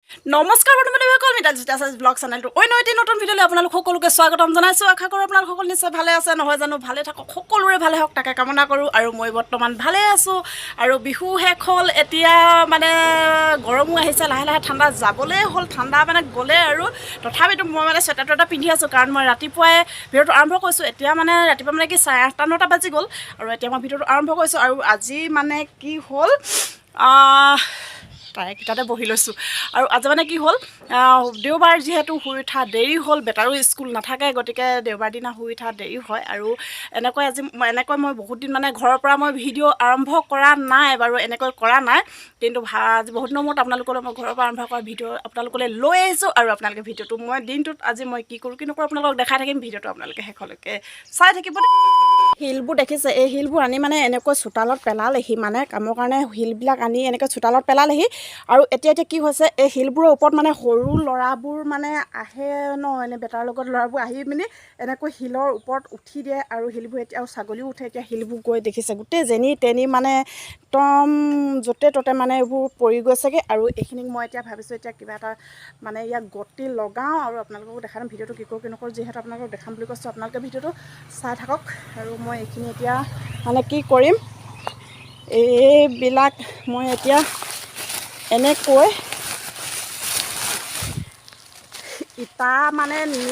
নমস্কাৰ বন্ধুসকল মিতালী চুটিয়া ব্লগ চেনেলটো অন্য এটি নতুন ভিডিঅ'লৈ আপোনালোক সকলোকে স্বাগতম জনাইছোঁ আশা কৰোঁ আপোনালোক সকলো নিশ্চয় ভালে আছে নহয় জানো ভালে থাকক সকলোৰে ভালে হওক তাকে কামনা কৰোঁ আৰু মই বৰ্তমান ভালে আছোঁ আৰু বিহু শেষ হ'ল এতিয়া মানে গৰমো আহিছে লাহে লাহে ঠাণ্ডা যাবলৈ হ'ল ঠাণ্ডা মানে গ'লে আৰু তথাপিতো মই মানে চুৱেটাৰটো এটা পিন্ধি আছোঁ কাৰণ মই ৰাতিপুৱাই ভিডিঅ'টো আৰম্ভ কৰিছোঁ এতিয়া মানে ৰাতিপুৱা মানে কি 8:30 9টা বাজি গ'ল আৰু এতিয়া মই ভিডিঅ'টো আৰম্ভ কৰিছোঁ আৰু আজি মানে কি হ'ল তাতে বহি লৈছোঁ আৰু আজি মানে কি হ'ল দেওবাৰ যিহেতু শুই উঠা দেৰি হ'ল বেটাৰো স্কুল নাথাকে গতিকে দেওবাৰ দিনা শুই উঠা দেৰি হয় আৰু এনেকৈ মই বহুত দিন মানে ঘৰৰ পৰা মই ভিডিঅ' আৰম্ভ কৰা নাই বাৰু এনেকৈ কৰা নাই কিন্তু আজি বহুত দিনৰ মূৰত আপোনালোকলৈ মই ঘৰৰ পৰা আৰম্ভ কৰা ভিডিঅ' আপোনালোকলৈ লৈ আহিছোঁ আৰু আপোনালোকে ভিডিঅ'টো মই দিনটোত আজি মই কি কৰোঁ কি নকৰোঁ আপোনালোকক দেখাই থাকিম ভিডিঅ'টো আপোনালোকে শেষলৈকে চাই থাকিব শিলবোৰ দেখিছে এই শিলবোৰ আনি মানে এনেকৈ চোতালত পেলালেহি মানে কামৰ কাৰণে শিলবিলাক আনি এনেকৈ চোতালত পেলালেহি আৰু এতিয়া কি হৈছে এই শিলবোৰৰ ওপৰত মানে সৰু ল'ৰাবোৰ মানে আহে ন এনে বেটাৰ লগত ল'ৰাবোৰ আহি মেলি এনেকৈ শিলৰ ওপৰত উঠি দিয়ে আৰু শিলবোৰ এতিয়া আৰু ছাগলীও উঠে এতিয়া শিলবোৰ গৈ দেখিছে গোটেই যেনি তেনি মানে একদম য'তে ত'তে মানে এইবোৰ পৰি গৈছেগৈ আৰু এইখিনিক মই এতিয়া ভাবিছোঁ এতিয়া কিবা এটা মানে ইয়াক গতি লগাওঁ আৰু আপোনালোককো দেখাম ভিডিঅ'টো কি কৰোঁ কি নকৰোঁ যিহেতু আপোনালোকক দেখাম বুলি কৈছোঁ আপোনালোকে ভিডিঅ'টো চাই থাকক আৰু মই এইখিনি এতিয়া মানে কি কৰিম এইবিলাক মই এতিয়া এনেকৈ ইটা মানে নি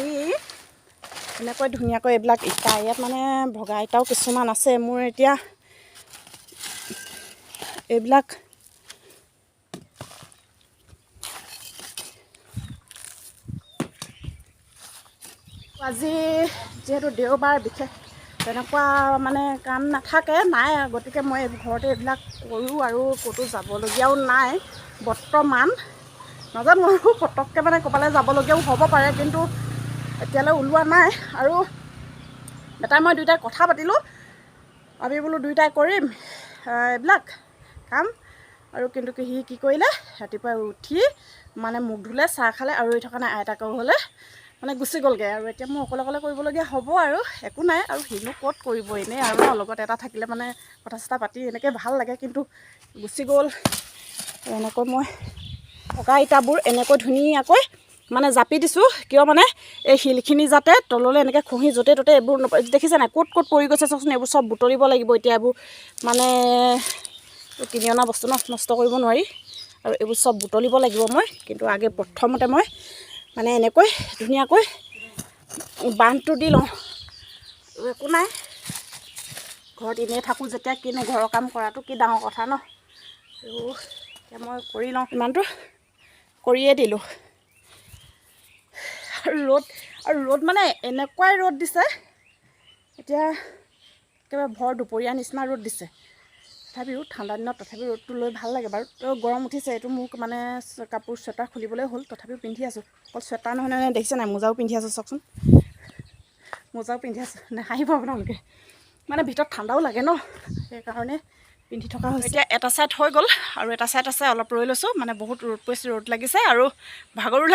এনেকৈ ধুনীয়াকৈ এইবিলাক ইটা ইয়াত মানে ভগা ইটাও কিছুমান আছে মোৰ এতিয়া এইবিলাক আজি যিহেতু দেওবাৰ বিশেষ তেনেকুৱা মানে কাম নাথাকে নাই গতিকে মই ঘৰতে এইবিলাক কৰোঁ আৰু ক'তো যাবলগীয়াও নাই বৰ্তমান নাজানো আৰু পটককৈ মানে ক'ৰবালৈ যাবলগীয়াও হ'ব পাৰে কিন্তু এতিয়ালৈ ওলোৱা নাই আৰু বেটাই মই দুয়োটাই কথা পাতিলোঁ আমি বোলো দুয়োটাই কৰিম এইবিলাক কাম আৰু কিন্তু সি কি কৰিলে ৰাতিপুৱাই উঠি মানে মুখ ধুলে চাহ খালে আৰু ৰৈ থকা নাই আইতাকৰ হ'লে মানে গুচি গ'লগৈ আৰু এতিয়া মই অকলে কৰিবলগীয়া হ'ব আৰু একো নাই আৰু সিনো ক'ত কৰিব এনেই আৰু লগত এটা থাকিলে মানে কথা চথা পাতি এনেকৈ ভাল লাগে কিন্তু গুচি গ'ল এনেকৈ মই পকা ইটাবোৰ এনেকৈ ধুনীয়াকৈ মানে জাপি দিছোঁ কিয় মানে এই শিলখিনি যাতে তললৈ এনেকৈ খহি য'তে ত'তে এইবোৰ দেখিছে নাই ক'ত পৰি গৈছে চাওকচোন এইবোৰ চব বুটলিব লাগিব এতিয়া এইবোৰ মানে কিনি অনা বস্তু নষ্ট কৰিব নোৱাৰি আৰু এইবোৰ চব বুটলিব লাগিব মই কিন্তু আগে প্ৰথমতে মই মানে এনেকৈ ধুনীয়াকৈ বান্ধটো দি লওঁ একো নাই ঘৰত এনেই থাকোঁ যেতিয়া কিনো ঘৰৰ কাম কৰাটো কি ডাঙৰ কথা ন আৰু এতিয়া মই কৰি লওঁ ইমানটো কৰিয়ে দিলোঁ আৰু ৰ'দ মানে এনেকুৱাই ৰ'দ দিছে এতিয়া একেবাৰে ভৰ দুপৰীয়া নিচিনা ৰ'দ দিছে তথাপিও ঠাণ্ডা দিনত তথাপিও ৰ'দটো লৈ ভাল লাগে বাৰু গৰম উঠিছে এইটো মোক মানে কাপোৰ চুৱেটাৰ খুলিবলৈ হ'ল তথাপিও পিন্ধি আছোঁ অকল চুৱেটাৰ নহয় দেখিছে নাই মোজাও পিন্ধি আছোঁ চাওকচোন মোজাও পিন্ধি আছোঁ নাহাঁহিব আপোনালোকে মানে ভিতৰত ঠাণ্ডাও লাগে ন সেইকাৰণে পিন্ধি থকা হৈছে এতিয়া এটা ছাইড হৈ গ'ল আৰু এটা ছাইড আছে অলপ ৰৈ লৈছোঁ মানে বহুত ৰ'দ পৰিছে ৰ'দ লাগিছে আৰু ভাগৰো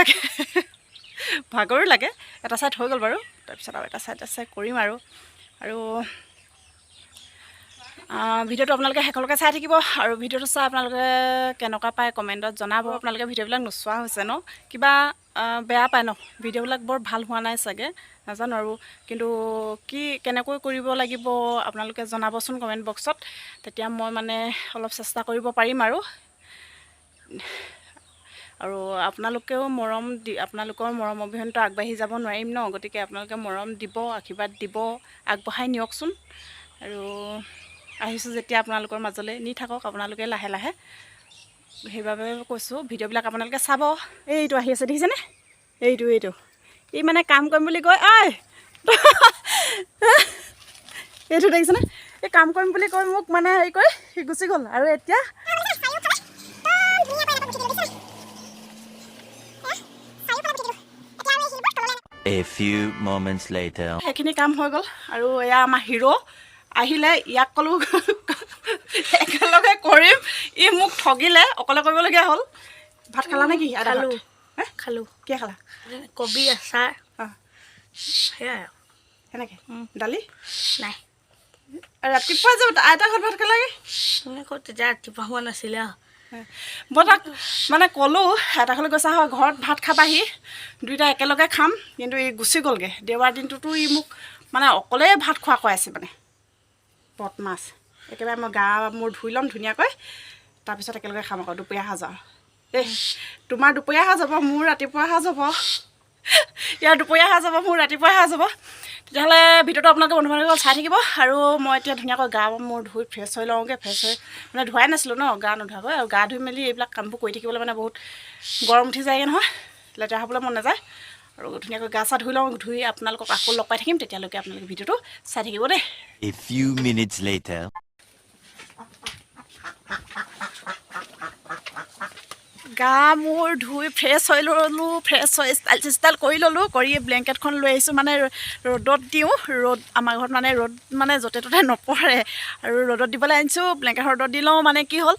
লাগে এটা ছাইড হৈ গ'ল বাৰু তাৰপিছত আৰু এটা ছাইড আছে কৰিম আৰু ভিডিঅ'টো আপোনালোকে শেষলৈকে চাই থাকিব আৰু ভিডিঅ'টো চাই আপোনালোকে কেনেকুৱা পায় কমেণ্টত জনাব আপোনালোকে ভিডিঅ'বিলাক নোচোৱা হৈছে ন কিবা বেয়া পায় ন ভিডিঅ'বিলাক বৰ ভাল হোৱা নাই চাগে নাজানো আৰু কিন্তু কেনেকৈ কৰিব লাগিব আপোনালোকে জনাবচোন কমেণ্ট বক্সত তেতিয়া মই মানে অলপ চেষ্টা কৰিব পাৰিম আৰু আপোনালোকেও আপোনালোকৰ মৰম অবিহনেতো আগবাঢ়ি যাব নোৱাৰিম ন গতিকে আপোনালোকে মৰম দিব আশীৰ্বাদ দিব আগবঢ়াই নিয়কচোন আৰু আহিছোঁ যেতিয়া আপোনালোকৰ মাজলৈ নি থাকক আপোনালোকে লাহে লাহে সেইবাবে কৈছোঁ ভিডিঅ'বিলাক আপোনালোকে চাব এইটো আহি আছে দেখিছেনে এইটো ই মানে কাম কৰিম বুলি কয় এইটো দেখিছেনে এই কাম কৰিম বুলি কৈ মোক মানে হেৰি কৰি সি গুচি গ'ল আৰু এতিয়া A few moments later. সেইখিনি কাম হৈ গ'ল আৰু এয়া আমাৰ হিৰো আহিলে ইয়াক ক'লোঁ একেলগে কৰিম ই মোক ঠগিলে অকলে কৰিবলগীয়া হ'ল ভাত খালা নেকি খালোঁ কি খালা কবি আচাৰ সেয়াই সেনেকৈ দালি নাই ৰাতিপুৱা যে আইতা ঘৰত ভাত খালাগে তেতিয়া ৰাতিপুৱা হোৱা নাছিলে মই তাক মানে ক'লোঁ এটা ঘৰলৈ গৈছা হয় ঘৰত ভাত খাবাহি দুইটা একেলগে খাম কিন্তু ই গুচি গ'লগৈ দেওবাৰ দিনটোতো ই মোক মানে অকলেই ভাত খোৱা খুৱাইছে মানে বদমাছ একেবাৰে মই গা মোৰ ধুই ল'ম ধুনীয়াকৈ তাৰপিছত একেলগে খাম আকৌ দুপৰীয়া সাজ আৰু দেই তোমাৰ দুপৰীয়া সাজ হ'ব মোৰ ৰাতিপুৱা সাজ হ'ব ইয়াৰ দুপৰীয়া সাজ হ'ব মোৰ ৰাতিপুৱা সাজ হ'ব তেতিয়াহ'লে ভিডিঅ'টো আপোনালোকে বন্ধু বান্ধৱীসকল চাই থাকিব আৰু মই এতিয়া ধুনীয়াকৈ গা মোৰ ধুই ফ্ৰেছ হৈ লওঁগৈ ফ্ৰেছ হৈ মানে ধুৱাই নাছিলোঁ ন গা নোধোৱাকৈ আৰু গা ধুই মেলি এইবিলাক কামবোৰ কৰি থাকিবলৈ মানে বহুত গৰম উঠি যায়গৈ নহয় লেতেৰা হ'বলৈ মন নাযায় আৰু ধুনীয়াকৈ গা চা ধুই লওঁ ধুই আপোনালোকক আকৌ লগ পাই থাকিম তেতিয়ালৈকে আপোনালোকে ভিডিঅ'টো চাই থাকিব দেই A few minutes later. গা মোৰ ধুই ফ্ৰেছ হৈ ল'লোঁ ফ্ৰেছ হৈ ষ্টাইল কৰি ল'লোঁ কৰি ব্লেংকেটখন লৈ আহিছোঁ মানে ৰ'দত দিওঁ ৰ'দ আমাৰ ঘৰত মানে ৰ'দ মানে য'তে ত'তে নপৰে আৰু ৰ'দত দিবলৈ আনিছোঁ ব্লেংকেট ৰ'দত দি লওঁ মানে কি হ'ল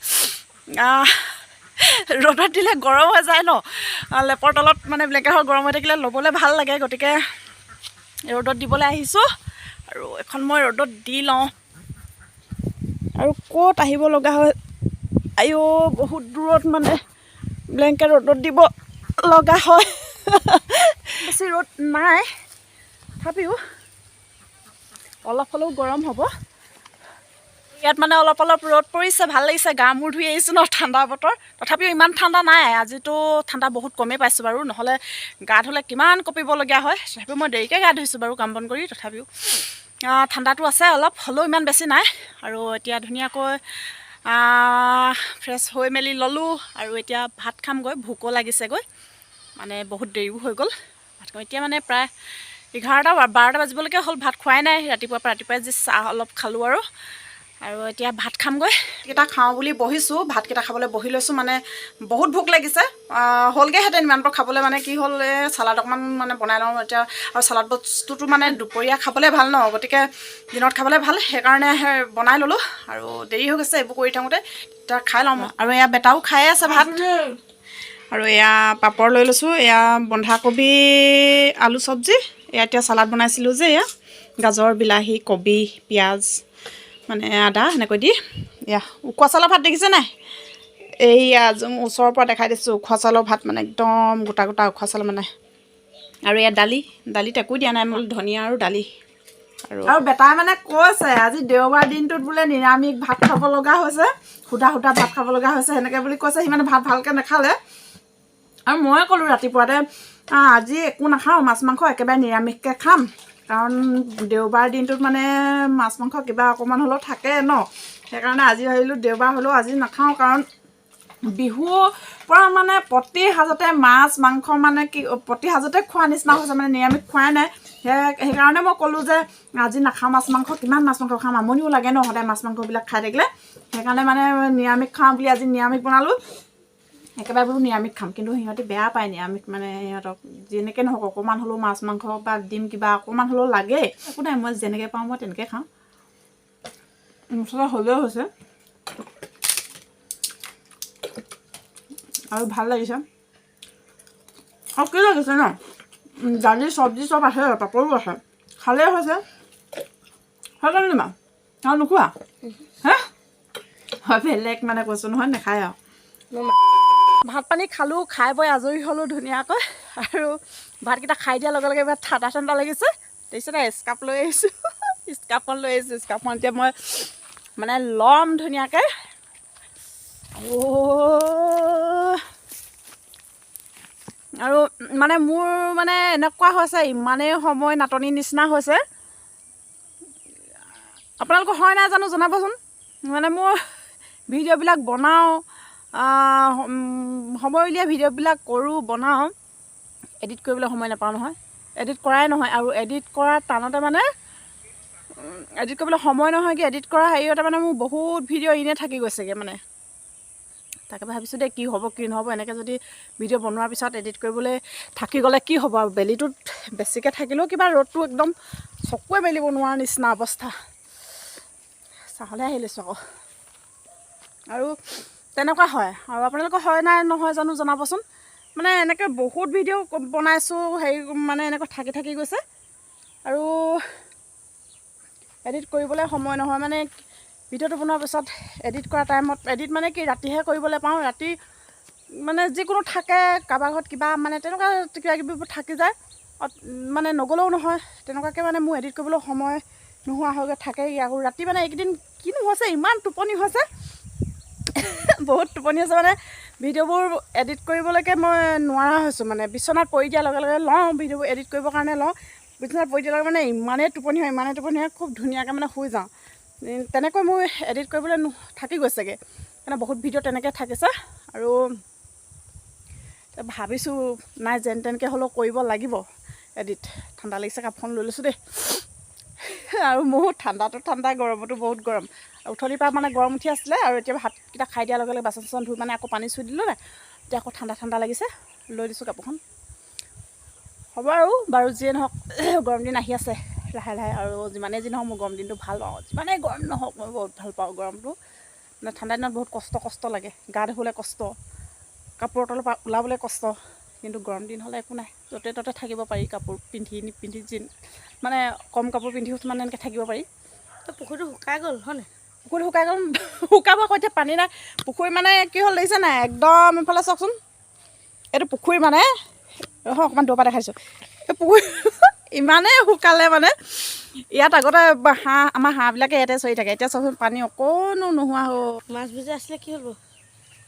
ৰ'দত দিলে গৰম হৈ যায় ন লেপৰ তলত মানে ব্লেংকেটখন গৰম হৈ থাকিলে ল'বলৈ ভাল লাগে গতিকে ৰ'দত দিবলৈ আহিছোঁ আৰু এখন মই ৰ'দত দি লওঁ আৰু ক'ত আহিব লগা হয় আইঅ বহুত দূৰত মানে ব্লেংকেট ৰ'দত দিব লগা হয় বেছি ৰ'দ নাই তথাপিও অলপ হ'লেও গৰম হ'ব ইয়াত মানে অলপ অলপ ৰ'দ পৰিছে ভাল লাগিছে গা মূৰ ধুই আহিছোঁ ন ঠাণ্ডা বতৰ তথাপিও ইমান ঠাণ্ডা নাই আজিতো ঠাণ্ডা বহুত কমেই পাইছোঁ বাৰু নহ'লে গা ধুলে কিমান কঁপিবলগীয়া হয় তথাপিও মই দেৰিকৈ গা ধুইছোঁ বাৰু কাম বন কৰি তথাপিও ঠাণ্ডাটো আছে অলপ হ'লেও ইমান বেছি নাই আৰু এতিয়া ধুনীয়াকৈ ফ্ৰেছ হৈ মেলি ল'লোঁ আৰু এতিয়া ভাত খামগৈ ভোকো লাগিছেগৈ মানে বহুত দেৰিও হৈ গ'ল ভাত খাম এতিয়া মানে প্ৰায় 11-12 বাজিবলৈকে হ'ল ভাত খোৱাই নাই ৰাতিপুৱাই যি চাহ অলপ খালোঁ আৰু এতিয়া ভাত খামগৈ ভাতকেইটা খাওঁ বুলি বহিছোঁ ভাতকেইটা খাবলৈ বহি লৈছোঁ মানে বহুত ভোক লাগিছে হ'লগৈহেঁতেন ইমানবোৰ খাবলৈ মানে কি হ'ল এই চালাড অকণমান মানে বনাই লওঁ এতিয়া আৰু চালাড বস্তুটো মানে দুপৰীয়া খাবলৈ ভাল ন গতিকে দিনত খাবলৈ ভাল সেইকাৰণে বনাই ল'লোঁ আৰু দেৰি হৈ গৈছে এইবোৰ কৰি থাকোঁতে এতিয়া খাই লওঁ আৰু এয়া বেটাও খাই আছে ভাত আৰু এয়া পাপৰ লৈ লৈছোঁ এয়া বন্ধাকবি আলু চব্জি এয়া এতিয়া চালাড বনাইছিলোঁ যে এয়া গাজৰ বিলাহী কবি পিঁয়াজ মানে আদা এনেকৈ দি এয়া উখোৱা চাউলৰ ভাত দেখিছে নাই এইয়া ওচৰৰ পৰা দেখাই দিছোঁ উখোৱা চাউলৰ ভাত মানে একদম গোটা গোটা উখোৱা চাউল মানে আৰু এয়া দালিত একো দিয়া নাই মই ধনিয়া আৰু দালি আৰু বেটাই মানে কৈছে আজি দেওবাৰ দিনটোত বোলে নিৰামিষ ভাত খাব লগা হৈছে সুদা ভাত খাব লগা হৈছে সেনেকৈ বুলি কৈছে সি মানে ভাত ভালকৈ নাখালে আৰু ময়ে ক'লোঁ ৰাতিপুৱাতে আজি একো নাখাওঁ মাছ মাংস একেবাৰে নিৰামিষকৈ খাম কাৰণ দেওবাৰ দিনটোত মানে মাছ মাংস কিবা অকণমান হ'লেও থাকে ন সেইকাৰণে আজি ভাবিলোঁ দেওবাৰ হ'লেও আজি নাখাওঁ কাৰণ বিহুৰ পৰা মানে প্ৰতি সাজতে মাছ মাংস মানে কি প্ৰতি সাজতে খোৱা নিচিনা হৈছে মানে নিৰামিষ খোৱাই নাই সেইকাৰণে মই ক'লোঁ যে আজি নাখাওঁ মাছ মাংস কিমান মাছ মাংস খাম আমনিও লাগে ন সদায় মাছ মাংসবিলাক খাই থাকিলে সেইকাৰণে মানে নিৰামিষ খাওঁ বুলি আজি নিৰামিষ বনালোঁ একেবাৰে বোলো নিৰামিষ খাম কিন্তু সিহঁতি বেয়া পায় নিৰামিষ মানে সিহঁতক যেনেকৈ নহওক অকণমান হ'লেও মাছ মাংস বা ডিম কিবা অকণমান হ'লেও লাগে একো নাই মই যেনেকৈ পাওঁ মই তেনেকৈ খাওঁ মছলা হ'লেও হৈছে আৰু ভাল লাগিছে আৰু কি লাগিছে ন দালি চব্জি চব আছে পাপৰো আছে খালেই হৈছে সেইকাৰণে নিমা আৰু নোখোৱা হা হয় বেলেগ মানে কৈছোঁ নহয় নাখায় আৰু ভাত পানী খালোঁ খাই বৈ আজৰি হ'লোঁ ধুনীয়াকৈ আৰু ভাতকেইটা খাই দিয়াৰ লগে লগে এবাৰ ঠাণ্ডা লাগিছে তাৰপিছতে স্কাৰ্ফ লৈ আহিছোঁ স্কাৰ্ফখন এতিয়া মই মানে ল'ম ধুনীয়াকৈ আৰু মানে মোৰ মানে এনেকুৱা হৈছে ইমানেই সময় নাটনি নিচিনা হৈছে আপোনালোকৰ হয় নাই জানো জনাবচোন মানে মোৰ ভিডিঅ'বিলাক বনাওঁ সময় উলিয়াই ভিডিঅ'বিলাক কৰোঁ বনাওঁ এডিট কৰিবলৈ সময় নাপাওঁ নহয় এডিট কৰাই নহয় আৰু এডিট কৰাৰ টানতে মানে এডিট কৰিবলৈ সময় নহয় কি এডিট কৰা হেৰিয়তে মানে মোৰ বহুত ভিডিঅ' এনেই থাকি গৈছেগৈ মানে তাকে ভাবিছোঁ দেই কি হ'ব কি নহ'ব এনেকৈ যদি ভিডিঅ' বনোৱাৰ পিছত এডিট কৰিবলৈ থাকি গ'লে কি হ'ব আৰু বেলিটোত বেছিকৈ থাকিলেও কিবা ৰ'দটো একদম চকুৱে মেলিব নোৱাৰা নিচিনা অৱস্থা চাহলৈ আহি লৈছোঁ আকৌ আৰু তেনেকুৱা হয় আৰু আপোনালোকৰ হয় নাই নহয় জানো জনাবচোন মানে এনেকৈ বহুত ভিডিঅ' বনাইছোঁ হেৰি মানে এনেকৈ থাকি গৈছে আৰু এডিট কৰিবলৈ সময় নহয় মানে ভিডিঅ'টো বনোৱাৰ পিছত এডিট কৰা টাইমত এডিট মানে কি ৰাতিহে কৰিবলৈ পাওঁ ৰাতি মানে যিকোনো থাকে কাৰোবাৰ ঘৰত কিবা মানে তেনেকুৱা কিবা কিবি থাকি যায় মানে নগ'লেও নহয় তেনেকুৱাকৈ মানে মোৰ এডিট কৰিবলৈ সময় নোহোৱা হৈ থাকেই আৰু ৰাতি মানে এইকেইদিন কিনো হৈছে ইমান টোপনি হৈছে বহুত টোপনি হৈছে মানে ভিডিঅ'বোৰ এডিট কৰিবলৈকে মই নোৱাৰা হৈছোঁ মানে বিচনাত পৰি দিয়াৰ লগে লগে লওঁ ভিডিঅ'বোৰ এডিট কৰিবৰ কাৰণে লওঁ বিচনাত পৰি দিয়াৰ লগে মানে ইমানেই টোপনি হয় খুব ধুনীয়াকৈ মানে শুই যাওঁ তেনেকৈ মোৰ এডিট কৰিবলৈ থাকি গৈছেগৈ মানে বহুত ভিডিঅ' তেনেকৈ থাকিছে আৰু ভাবিছোঁ নাই যেন তেনেকৈ হ'লেও কৰিব লাগিব এডিট ঠাণ্ডা লাগিছে কাপখন লৈ লৈছোঁ দেই আৰু বহুত ঠাণ্ডা গৰমতো বহুত গৰম উঠনিৰ পৰা মানে গৰম উঠি আছিলে আৰু এতিয়া ভাতকেইটা খাই দিয়াৰ লগে লগে বাচন চাচন ধুই মানে আকৌ পানী চুই দিলোঁ নাই এতিয়া আকৌ ঠাণ্ডা লাগিছে লৈ দিছোঁ কাপোৰখন হ'ব আৰু বাৰু যিয়ে নহওক গৰম দিন আহি আছে লাহে আৰু যিমানেই যি নহওক মোৰ গৰম দিনটো ভাল পাওঁ যিমানেই গৰম নহওক মই বহুত ভাল পাওঁ গৰমটো মানে ঠাণ্ডা দিনত বহুত কষ্ট লাগে গা ধুবলৈ কষ্ট কাপোৰৰ তলৰ পৰা ওলাবলৈ কষ্ট কিন্তু গৰম দিন হ'লে একো নাই য'তে ত'তে থাকিব পাৰি কাপোৰ পিন্ধি মানে কম কাপোৰ পিন্ধিও মানে এনেকৈ থাকিব পাৰি পুখুৰীটো শুকাই গ'ল হয়নে পুখুৰী শুকাই গ'ল শুকাব আকৌ এতিয়া পানী নাই পুখুৰী মানে কি হ'ল দেখিছে নাই একদম এইফালে চাওকচোন এইটো পুখুৰী মানে অকণমান দূৰৰ পৰা দেখাইছোঁ এই পুখুৰী ইমানেই শুকালে মানে ইয়াত আগতে আমাৰ হাঁহবিলাকে ইয়াতে চৰি থাকে এতিয়া চাওকচোন পানী অকণো নোহোৱা হ'ল মাছ ভিজি আছিলে কি হ'ল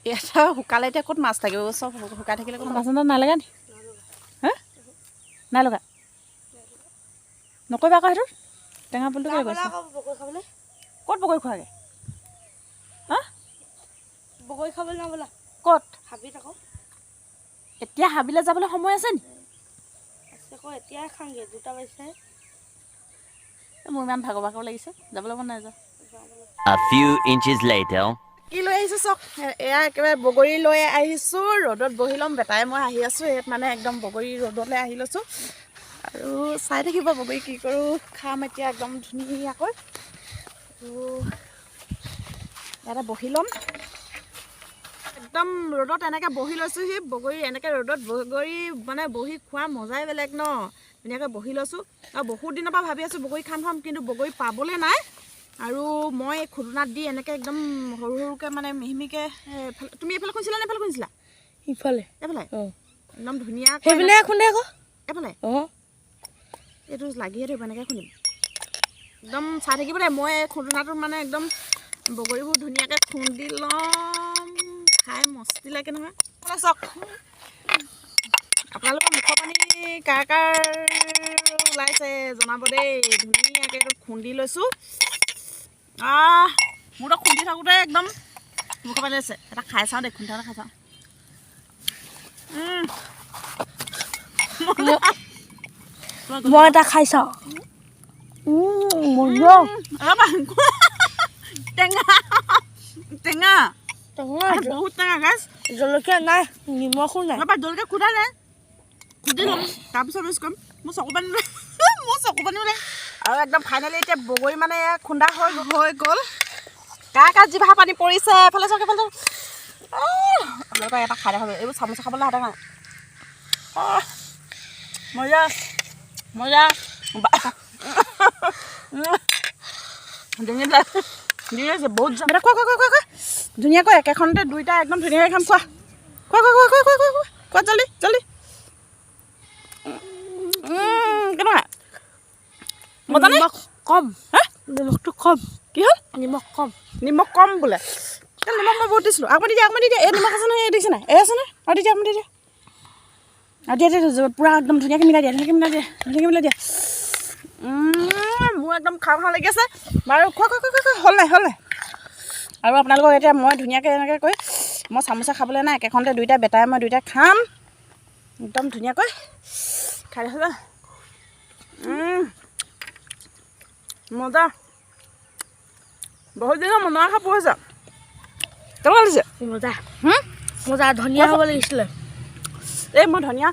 ইয়াত শুকালে এতিয়া ক'ত মাছ থাকিব চব শুকাই থাকিলে ক'ত মাছ নালাগে নি হা নাই লগা নকৰিবা আকৌ সেইটো টেঙা পুলটো কেলৈ কৈছে ক'ত বগৰী খোৱাগৈ হা বগৰী খাবলৈ নবলা ক'ত হাবিত আকৌ এতিয়া হাবিলৈ যাবলৈ সময় আছে নি আকৌ এতিয়াই খাওঁগৈ 2টা বাজিছে মোৰ ইমান ভাগৰ লাগিছে যাবলৈ মন নাই যোৱা A few inches later. কি লৈ আহিছোঁ চাওক এয়া একেবাৰে বগৰী লৈ আহিছোঁ ৰ'দত বহি ল'ম বেটাই মই আহি আছোঁ ইয়াত মানে একদম বগৰী ৰ'দলৈ আহি লৈছোঁ আৰু চাই থাকিব বগৰী কি কৰোঁ খাম এতিয়া একদম ধুনীয়াকৈ আৰু ইয়াতে বহি ল'ম একদম ৰ'দত এনেকৈ বহি লৈছোঁহি বগৰী এনেকৈ ৰ'দত বগৰী মানে বহি খোৱা মজাই বেলেগ ন ধুনীয়াকৈ বহি লৈছোঁ আৰু বহুত দিনৰ পৰা ভাবি আছোঁ বগৰী খাম কিন্তু বগৰী পাবলৈ নাই আৰু মই খুদুনাত দি এনেকৈ একদম সৰুকৈ মানে মিহিমিকৈ তুমি এইফালে খুন্দিছিলা নে এইফালে খুন্দিছিলা ইফালে এইফালে একদম ধুনীয়াকৈ সেইপিনে খুন্দে আকৌ এইফালে অঁ এইটো লাগিয়ে থাকিব এনেকৈ খুন্দিম একদম চাই থাকিব দেই মই খুন্দুনাটোত মানে একদম বগৰীবোৰ ধুনীয়াকৈ খুন্দি ল'ম খাই মস্তি লাগে নহয় চাওক আপোনালোকৰ মুখৰ পানী কাৰ ওলাইছে জনাব দেই ধুনীয়াকৈ এইটো খুন্দি লৈছোঁ মোৰতো খুন্দি থাকোঁতে একদম মুখৰ পানী আছে এটা খাই চাওঁ দেই খুন্দি থাকোঁতে খাই চাওঁ মই এটা খাই চাওঁ টেঙা টেঙা বহুত টেঙা গাছ জলকীয়া নাই নিমখো নাই জলকীয়া খুন্দা নাই খুন্দি ল'ম তাৰপিছত ইউজ কৰিম মোৰ চকু পানী ওলাই আৰু একদম ফাইনেলি এতিয়া বগৰী মানে খুন্দা হৈ গ'ল কাৰ জিভা পানী পৰিছে এফালে চাওক আপোনালোকে এটা খাই দেখা এইবোৰ চামুচা খাবলৈ হাতে নাই মজা বহুত ধুনীয়াকৈ একেখনতে দুইটা একদম ধুনীয়াকৈ খাম খোৱা জলদি কেনেকুৱা মজা নে কম নিমখটো কম কি হ'ল নিমখ কম বোলে নিমখ মই বহুত দিছিলোঁ আপুনি দিয়া এই নিমখ আছে নহয় এই দিছে নাই এই আছে নাই আৰু দিয়া আপুনি দিয়া আৰু দিয়া পূৰা একদম ধুনীয়াকৈ মিলাই দিয়া মোৰ একদম খাওঁ লাগি আছে বাৰু খোৱা হ'ল নাই আৰু আপোনালোকক এতিয়া মই ধুনীয়াকৈ এনেকৈ কৈ মই চামুচা খাবলৈ নাই একেখনতে দুইটা বেটাই মই দুইটা খাম একদম ধুনীয়াকৈ খাই দিছোঁ মজা বহুত দিনৰ মনৰ আশা পৰিছে কেনেকুৱা লাগিছে মজা ধনিয়া হ'ব লাগিছিলে এই মই ধনিয়া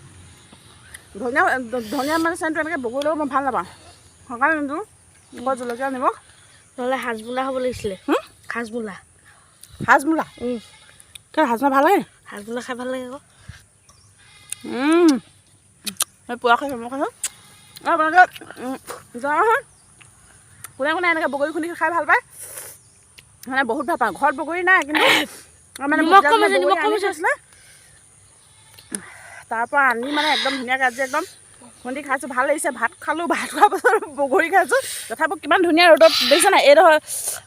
মানে চেণ্টটো এনেকৈ বগৰী লগত মই ভাল নাপাওঁ সেইকাৰণে নিদিওঁ বৰ জলকীয়া নিমখ নহ'লে সাজমূলা হ'ব লাগিছিলে সাজমূলা কিয় সাজমূলা ভাল লাগে সাজমূলা খাই ভাল লাগে আকৌ সেই পুৱা খাইছোঁ মই খাইছোঁ আপোনালোকে কোনে এনেকৈ বগৰী খুন্দি খাই ভাল পায় মানে বহুত ভাল পাওঁ ঘৰত বগৰী নাই কিন্তু মানে নিমখ কম আছিলে তাৰ পৰা আনি মানে একদম ধুনীয়াকৈ আজি একদম খুন্দি খাইছোঁ ভাল লাগিছে ভাত খালোঁ ভাত খোৱাৰ পাছত বগৰী খাইছোঁ তথাপিও কিমান ধুনীয়া ৰ'দত দেখিছে নাই এইডোখৰ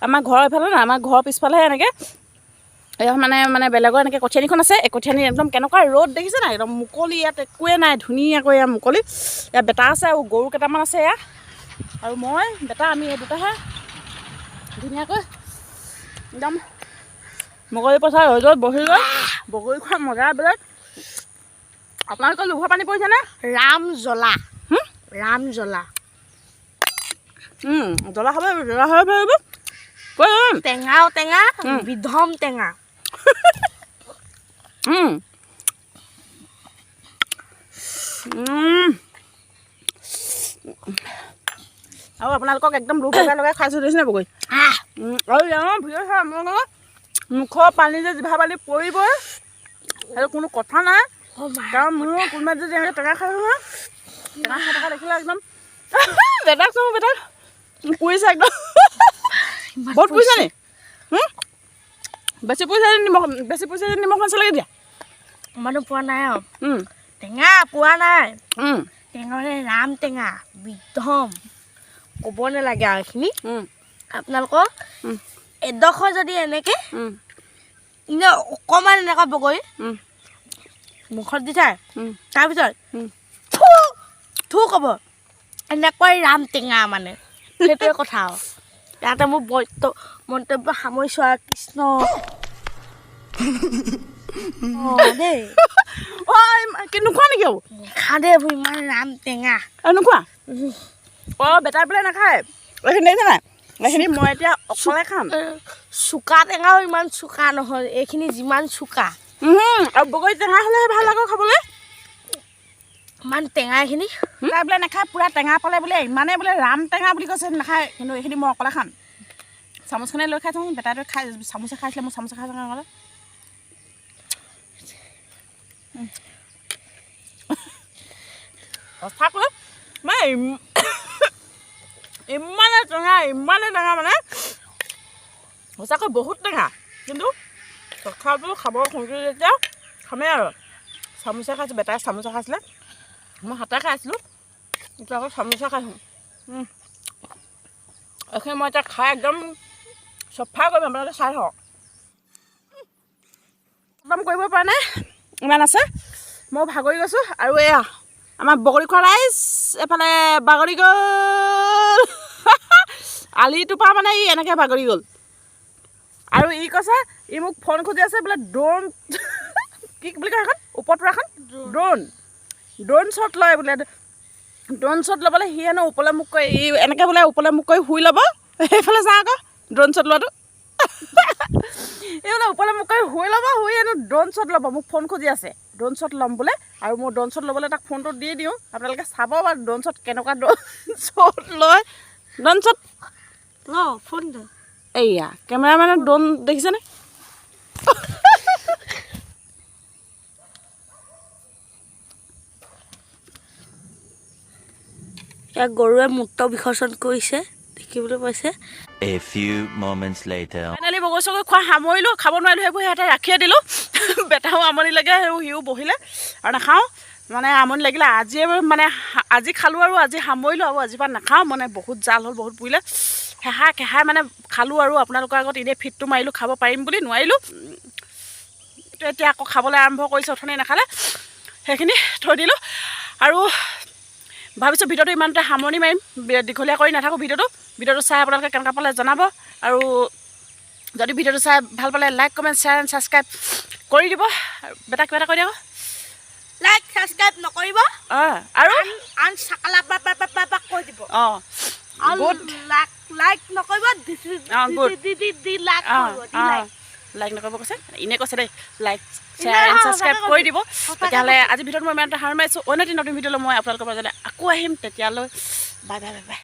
আমাৰ ঘৰৰ এইফালে না আমাৰ ঘৰৰ পিছফালেহে এনেকৈ মানে বেলেগৰ এনেকৈ কঠীয়ানিখন আছে এই কঠীয়ানি একদম কেনেকুৱা ৰ'দ দেখিছে নাই একদম মুকলি ইয়াত একোৱে নাই ধুনীয়াকৈ ইয়াত মুকলি ইয়াত বেটা আছে আৰু গৰু কেইটামান আছে এয়া আৰু মই বেটা আমি এই দুটাহে ধুনীয়াকৈ একদম মুকলি পথাৰ ৰ'দত বহি গৈ বগৰী খোৱা মজা বেলেগ আপোনালোকৰ লোভৰ পানী পৰিছেনে ৰাম জ্বলা জ্বলা খাব পাৰিব টেঙাও টেঙা বিধম টেঙা আৰু আপোনালোকক একদম লোভ লগাই খাইছোঁ দেখিছেনে বগৰী আৰু ভিডিঅ' চাই আপোনালোকৰ মুখৰ পানী যে জিভা পানী পৰিবই সেইটো কোনো কথা নাই কাৰণ মোৰো কোনোবাই যদি এনেকৈ টেঙা খাই নহয় টেঙা খাই থকা দেখিলে একদম বেটাক চাওঁ বেটাক পুৰিছে একদম বহুত পুৰিছে নি বেছি পইচা নিমখ মছলাকে দিয়া মানুহ পোৱা নাই আৰু টেঙা পোৱা নাই টেঙা মানে ৰাম টেঙা বিধম ক'ব নালাগে আৰু এইখিনি আপোনালোকৰ এডোখৰ যদি এনেকৈ এনে অকণমান এনেকুৱা বগৰী মুখত দি থাকে তাৰপিছত থু ক'ব এনেকুৱাই ৰাম টেঙা মানে সেইটোৱে কথা আৰু ইয়াতে মোৰ মন্তব্য সামৰিছোঁ আৰু কৃষ্ণ দেই নোখোৱা নেকি আৰু খা দে ইমান ৰাম টেঙা নোখোৱা বেটাই পেলাই নাখায় এইখিনি দেখিছে নাই এইখিনি মই এতিয়া অকলে খাম চোকা টেঙাও ইমান চোকা নহয় এইখিনি যিমান চোকা আৰু বগৰী টেঙা হ'লেহে ভাল আকৌ খাবলৈ ইমান টেঙা এইখিনি তাই বোলে নাখায় পূৰা টেঙা পালে বোলে ইমানেই বোলে ৰাম টেঙা বুলি কৈছে নাখায় কিন্তু এইখিনি মই অকলে খাম চামুচখনে লৈ খাই থাকোঁ বেটাইটো খাই চামুচে খাইছিলে মই চামুচে খাই থাকোঁ অকলে সঁচাকৈ মানে ইমানে টেঙা মানে সঁচাকৈ বহুত টেঙা কিন্তু তথাপিও খাব খুঁজি যেতিয়া খামেই আৰু চামুচে খাইছোঁ বেটাই চামুচে খাইছিলে মই হাতে খাই আছিলোঁ এতিয়া আকৌ চামুচে খাইছোঁ এইখিনি মই এতিয়া খাই একদম চফা কৰিম আপোনালোকে চাই থাকক একদম কৰিব পৰা নাই ইমান আছে মই ভাগৰি গৈছোঁ আৰু এয়া আমাৰ বগৰী খোৱা ৰাইজ এফালে বাগৰি গ'ল আলিটোৰ পৰা মানে ই এনেকৈ বাগৰি গ'ল আৰু ই কৈছে ই মোক ফোন খুজি আছে বোলে ড্ৰোন কি বুলি কয় এখন ওপৰত এখন ড্ৰোন শ্বট লয় বোলে ড্ৰোন শ্বট ল'বলৈ সি হেনো ওপৰলৈ মোক কৈ ই এনেকৈ বোলে ওপৰলৈ মোক কৈ শুই ল'ব সেইফালে যাওঁ আকৌ ড্ৰোন শ্বট লোৱাটো এই বোলে ওপৰলৈ মোক কৈ শুই ল'ব শুই হেনো ড্ৰোন শ্বট ল'ব মোক ফোন খুজি আছে ড্ৰোন শ্বট ল'ম বোলে আৰু মোৰ ড্ৰোন শ্বট ল'বলৈ তাক ফোনটো দি দিওঁ আপোনালোকে চাব বাৰু ড্ৰোন শ্বট কেনেকুৱা ড্ৰোন শ্বট লয় ড্ৰোন শ্বট ফোনটো এইয়া কেমেৰামেনে ড্ৰোন দেখিছেনে ইয়াক গৰুৱে মূত্ৰ বিসৰ্জন কৰিছে দেখিবলৈ পাইছে A few moments later. Finally বগৰী চগৰী খোৱা সামৰিলোঁ খাব নোৱাৰিলোঁ সেইবোৰ সিহঁতে ৰাখিয়ে দিলোঁ বেটাও আমনি লাগে আৰু সিও বহিলে আৰু নাখাওঁ মানে আমনি লাগিলে আজিয়ে মানে আজি খালোঁ আৰু আজি সামৰিলোঁ আৰু আজিৰ পৰা নাখাওঁ মানে বহুত জাল হ'ল বহুত পুৰিলে কেহাই মানে খালোঁ আৰু আপোনালোকৰ আগত এনেই ফিটটো মাৰিলোঁ খাব পাৰিম বুলি নোৱাৰিলোঁ এতিয়া আকৌ খাবলৈ আৰম্ভ কৰিছোঁ অথনি নাখালে সেইখিনি থৈ দিলোঁ আৰু ভাবিছোঁ ভিডিঅ'টো ইমানতে সামৰণি মাৰিম দীঘলীয়া কৰি নাথাকোঁ ভিডিঅ'টো চাই আপোনালোকে কেনেকুৱা পালে জনাব আৰু যদি ভিডিঅ'টো চাই ভাল পালে like comment share and subscribe কৰি দিব বেটা কিবা এটা কৈ দিয়ক লাইক ছাবস্ক্ৰাইব নকৰিব আৰু আন চাকালা কৈ দিব গুড লাইক নকৰিব লাইক নকৰিব কৈছে এনেই কৈছে দেই লাইক শ্বেয়াৰ এণ্ড ছাবস্ক্ৰাইব কৰি দিব তেতিয়াহ'লে আজি ভিডিঅ'ত মই ইমানটা সামৰণি মাৰিছোঁ অন্য এটি নতুন ভিডিঅ'লৈ মই আপোনালোকৰ মাজলৈ আকৌ আহিম তেতিয়ালৈ বাই বাই বাই বাই